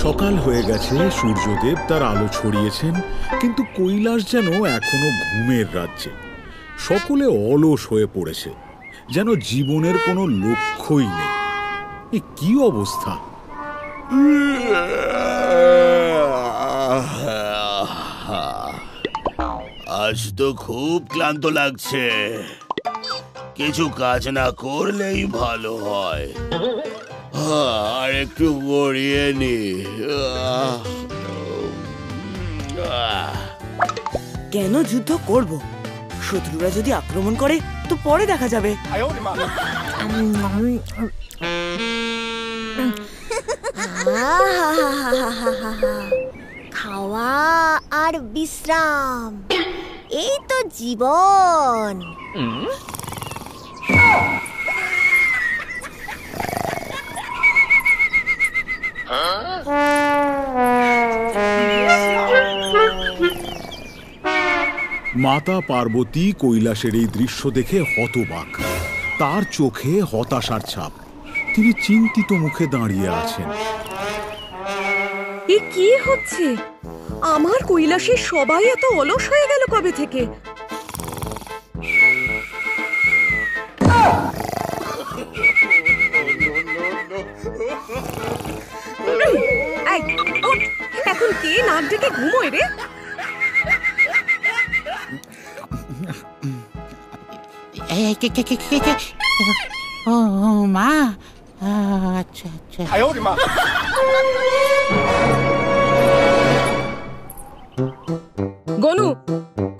সকাল হয়ে গেছে, সূর্যদেব তার আলো ছড়িয়েছেন, কিন্তু কৈলাস যেন এখনো ঘুমের রাজ্যে। সকলে অলস হয়ে পড়েছে, যেন জীবনের কোনো লক্ষ্যই নেই। এ কি অবস্থা! আজ তো খুব ক্লান্ত লাগছে, কিছু কাজ না করলেই ভালো হয়। আর একটু গড়িয়ে নি। কেন যুদ্ধ করব? শত্রুরা যদি আক্রমণ করে তো পরে দেখা যাবে। খাওয়া আর বিশ্রাম, এই তো জীবন। মাতা পার্বতী কৈলাসের এই দৃশ্য দেখে হতবাক। তার চোখে হতাশার ছাপ। তিনি চিন্তিত মুখে দাঁড়িয়ে আছেন। এ কি হচ্ছে? আমার কৈলাসে সবাই এত অলস হয়ে গেল কবে থেকে? এখন কে নাক ডেকে ঘুমোয় রে? ও মা, আচ্ছা আচ্ছা। গনু,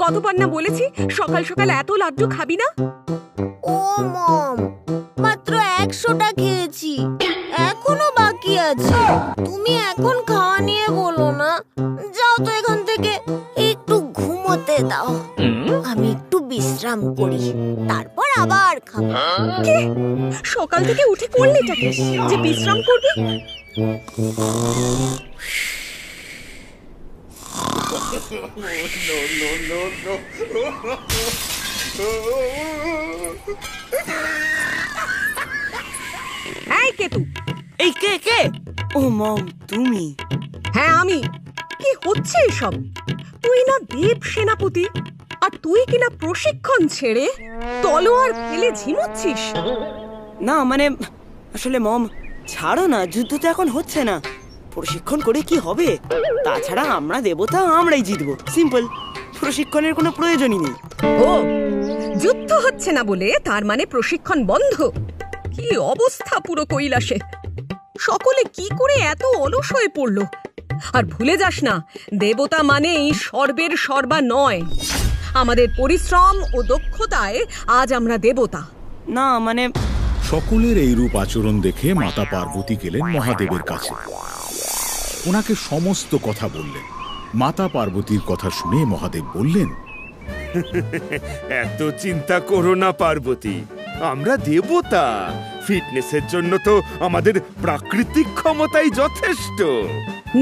কতবার না বলেছি সকাল সকাল এত লাড্ডু খাবি না? ও মম, মাত্র 100টা খেয়েছি, এখনো বাকি আছে। তুমি এখন খাওয়া নিয়ে বলো না, যাও তো এখান থেকে, একটু ঘুমোতে দাও। আমি একটু বিশ্রাম করি, তারপর আবার খাবো। কি? সকাল থেকে উঠে করলিটাকে যে বিশ্রাম করবি? এই কেতু, এই কে কে? ও মম, তুমি? হ্যাঁ আমি। কি হচ্ছে এসব? তুই না দেব সেনাপতি, আর তুই কিনা প্রশিক্ষণ ছেড়ে তলোয়ার ফেলে ঝিমোচ্ছিস। না মানে, আসলে মম, ছাড়ো না, যুদ্ধ তো এখন হচ্ছে না। প্রশিক্ষণ করে কি হবে? তাছাড়া আমরা দেবতা, আমরাই জিতবো, সিম্পল। প্রশিক্ষণের কোনো প্রয়োজনই নেই। ও, যুদ্ধ হচ্ছে না বলে তার মানে প্রশিক্ষণ বন্ধ? কি অবস্থা পুরো কৈলাসে! সকলে কি করে এত অলস হয়ে পড়লো? আর ভুলে যাস না, দেবতা মানেই সর্বের সর্বা নয়। আমাদের পরিশ্রম ও দক্ষতায় আজ আমরা দেবতা। না মানে, সকলের এইরূপ আচরণ দেখে মাতা পার্বতী গেলেন মহাদেবের কাছে। ওনাকে সমস্ত কথা বললেন। মাতা পার্বতীর কথা শুনে মহাদেব বললেন, এত চিন্তা করো না পার্বতী, আমরা দেবতা। ফিটনেসের জন্য তো আমাদের প্রাকৃতিক ক্ষমতাই যথেষ্ট।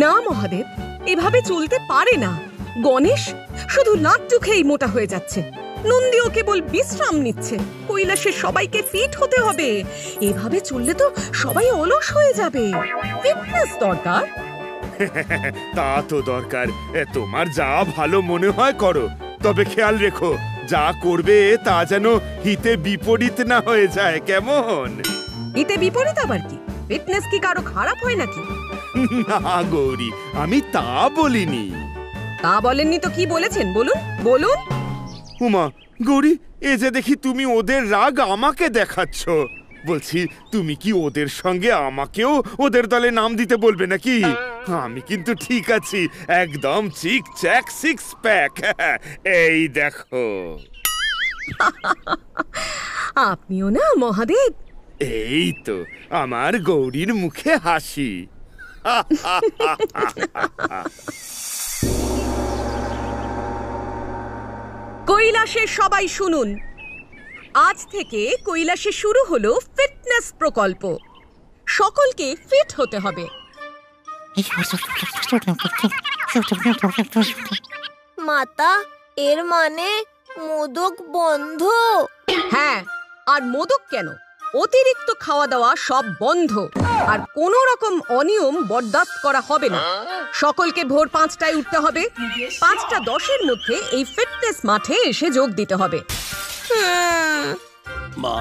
না মহাদেব, এভাবে চলতে পারে না। গণেশ শুধু লাড্ডু খেয়েই মোটা হয়ে যাচ্ছে, নন্দীও কেবল বিশ্রাম নিচ্ছে। কৈলাসের সবাইকে ফিট হতে হবে। এভাবে চললে তো সবাই অলস হয়ে যাবে। ফিটনেস দরকার। তা তো দরকার। তোমার যা ভালো মনে হয় করো, তবে খেয়াল রেখো যা করবে তা যেন হিতে বিপরীত না হয়ে যায়, কেমন? হিতে বিপরীত আবার কি? ফিটনেস কি কারো খারাপ হয় নাকি? না গৌরী, আমি তা বলিনি। তা বলেননি তো কি বলেছেন? বলুন বলুন। উমা, গৌরী, এ যে দেখি তুমি ওদের রাগ আমাকে দেখাচ্ছ। বলছি, তুমি কি ওদের সঙ্গে আমাকেও ওদের দলে নাম দিতে বলবে নাকি? আমি কিন্তু ঠিক আছি, একদম চিক চ্যাক সিক্স প্যাক। এই দেখো। আপনিও না মহাদেব? এই তো আমার গৌরীর মুখে হাসি। কৈলাসের সবাই শুনুন, আজ থেকে কৈলাসে শুরু হলো ফিটনেস প্রকল্প। সকলকে ফিট হতে হবে। মাতা, এর মানে মোদক বন্ধ? হ্যাঁ, আর মোদক কেন? অতিরিক্ত খাওয়া দাওয়া সব বন্ধ, আর কোনো রকম অনিয়ম বরদাস্ত করা হবে না। সকলকে ভোর 5টায় উঠতে হবে, 5:10-এর মধ্যে এই ফিটনেস মাঠে এসে যোগ দিতে হবে। মা,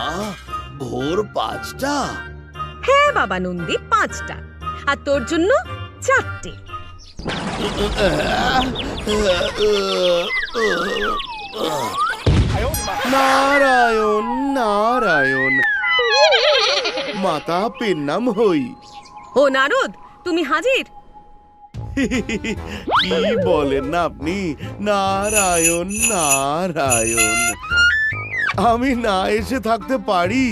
ভোর 5টা? হ্যাঁ বাবা নন্দী, 5টা, আর তোর জন্য 4টে। নারায়ণ নারায়ণ, মাতা পেন নাম হই। ও নারদ, তুমি হাজির? কি বলেন না আপনি? নারায়ণ নারায়ণ, আমি না এসে থাকতে পারি?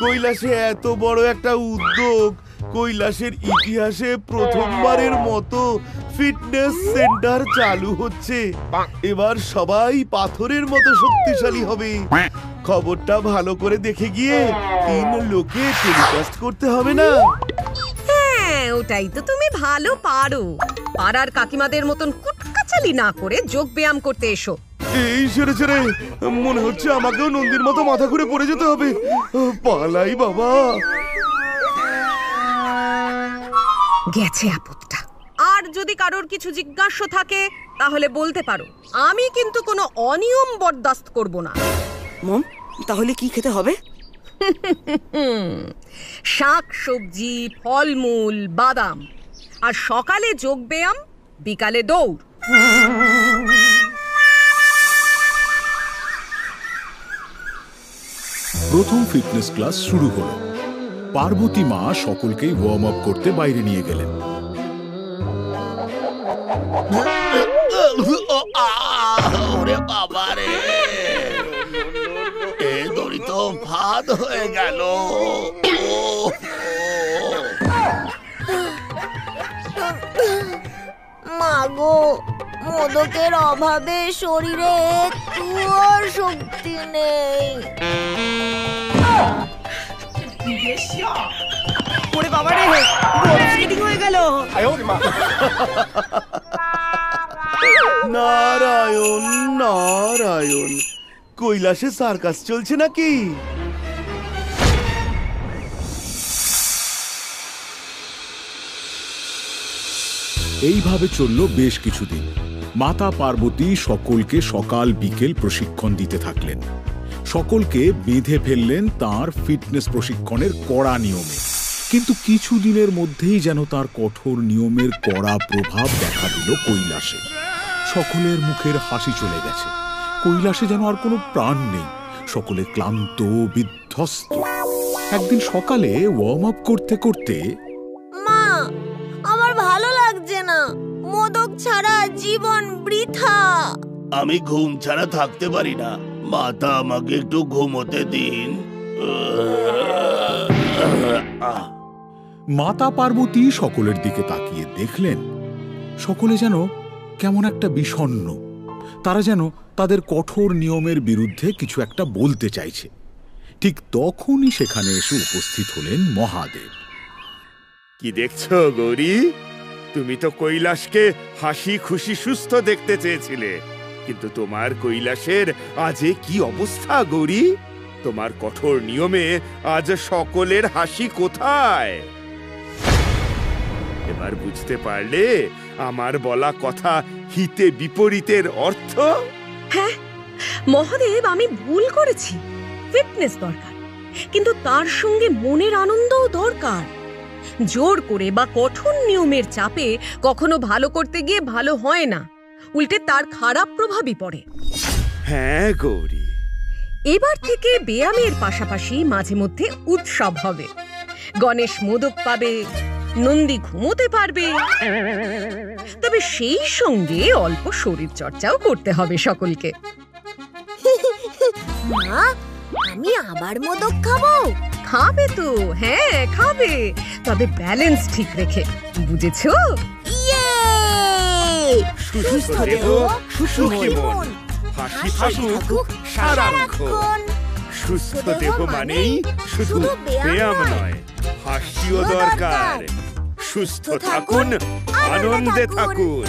কৈলাসে এত বড় একটা উদ্যোগ, কৈলাসের ইতিহাসে প্রথমবারের মতো ফিটনেস সেন্টার চালু হচ্ছে। এবার সবাই পাথরের মতো শক্তিশালী হবে। খবরটা ভালো করে দেখে গিয়ে 3 লোকে টেলিকাস্ট করতে হবে না? হ্যাঁ, ওটাই তো তুমি ভালো পারো। পাড়ার কাকিমাদের মতন কুটকাচালি না করে যোগ ব্যায়াম করতে এসো। এই ছেড়ে ছেড়ে মনে হচ্ছে আমাকেও নন্দীর মতো মাথা ঘুরে পড়ে যেতে হবে। পালাই বাবা। গেছে আপদটা। আর যদি কারোর কিছু জিজ্ঞাসা থাকে তাহলে বলতে পারো, আমি কিন্তু কোনো অনিয়ম বরদাস্ত করব না। মম, তাহলে কি খেতে হবে? শাক সবজি, ফলমূল, বাদাম, আর সকালে যোগ ব্যায়াম, বিকালে দৌড়। প্রথম ফিটনেস ক্লাস শুরু হলো। পার্বতী মা সকলকেই ওয়ার্ম আপ করতে বাইরে নিয়ে গেলেন। ওরে বাবা রে, এ দড়ি তো ভাত হয়ে গেল। মাগো, মোদকের অভাবে শরীরে একটুও শক্তি নেই। ওরে বাবা রে, বড় ফিটিং হয়ে গেল। নারায়ণ নারায়ণ, কৈলাসে সার্কাস চলছে নাকি? এইভাবে চলল বেশ কিছুদিন। মাতা পার্বতী সকলকে সকাল বিকেল প্রশিক্ষণ দিতে থাকলেন। সকলকে বেঁধে ফেললেন তার ফিটনেস প্রশিক্ষণের কড়া নিয়মে। কিন্তু কিছুদিনের মধ্যেই যেন তার কঠোর নিয়মের কড়া প্রভাব দেখা দিল কৈলাসে। সকলের মুখের হাসি চলে গেছে। কৈলাসে যেন আর কোনো প্রাণ নেই। সকলে ক্লান্ত, বিধ্বস্ত। একদিন সকালে ওয়ার্ম আপ করতে করতে, মা, আমার ভালো লাগছে না। মোদক ছাড়া জীবন বৃথা। আমি ঘুম ছাড়া থাকতে পারি না। মাতা, আমাকে একটু ঘুমোতে দিন। মাতা পার্বতী সকলের দিকে তাকিয়ে দেখলেন সকলে যেন কেমন একটা বিষণ্ণ। তারা যেন তাদের কঠোর নিয়মের বিরুদ্ধে কিছু একটা বলতে চাইছে। ঠিক তখনই সেখানে এসে উপস্থিত হলেন মহাদেব। কি দেখছো গৌরী? তুমি তো কৈলাসকে হাসি খুশি সুস্থ দেখতে চেয়েছিলে, কিন্তু তোমার কৈলাসের আজ কি অবস্থা গৌরী? তোমার কঠোর নিয়মে আজ সকলের হাসি কোথায়? এবার বুঝতে পারলে আমার বলা কথা হিতে বিপরীতের অর্থ? হ্যাঁ মহাদেব, আমি ভুল করেছি। ফিটনেস দরকার, কিন্তু তার সঙ্গে মনের আনন্দও দরকার। জোর করে বা কঠোর নিয়মের চাপে কখনো ভালো করতে গিয়ে ভালো হয় না, উল্টে তার খারাপ প্রভাবই পড়ে। হ্যাঁ গৌরী, এবার থেকে ব্যায়ামের পাশাপাশি মাঝে মধ্যে উৎসব হবে। গণেশ মোদক পাবে, নন্দী ঘুমোতে পারবে, তবে সেই সঙ্গে অল্প শরীর চর্চাও করতে হবে সকলকে। মা, আমি আবার মোদক খাবো? খাবে তো, হ্যাঁ খাবে, তবে ব্যালেন্স ঠিক রেখে, বুঝেছো? ইয়ে! সুস্থ দেহ, সুখী মন, হাসি থাকুক সারাক্ষণ। সুস্থ দেহ মানেই শুধু ব্যায়াম নয়, হাসিও দরকার। সুস্থ থাকুন, আনন্দে থাকুন।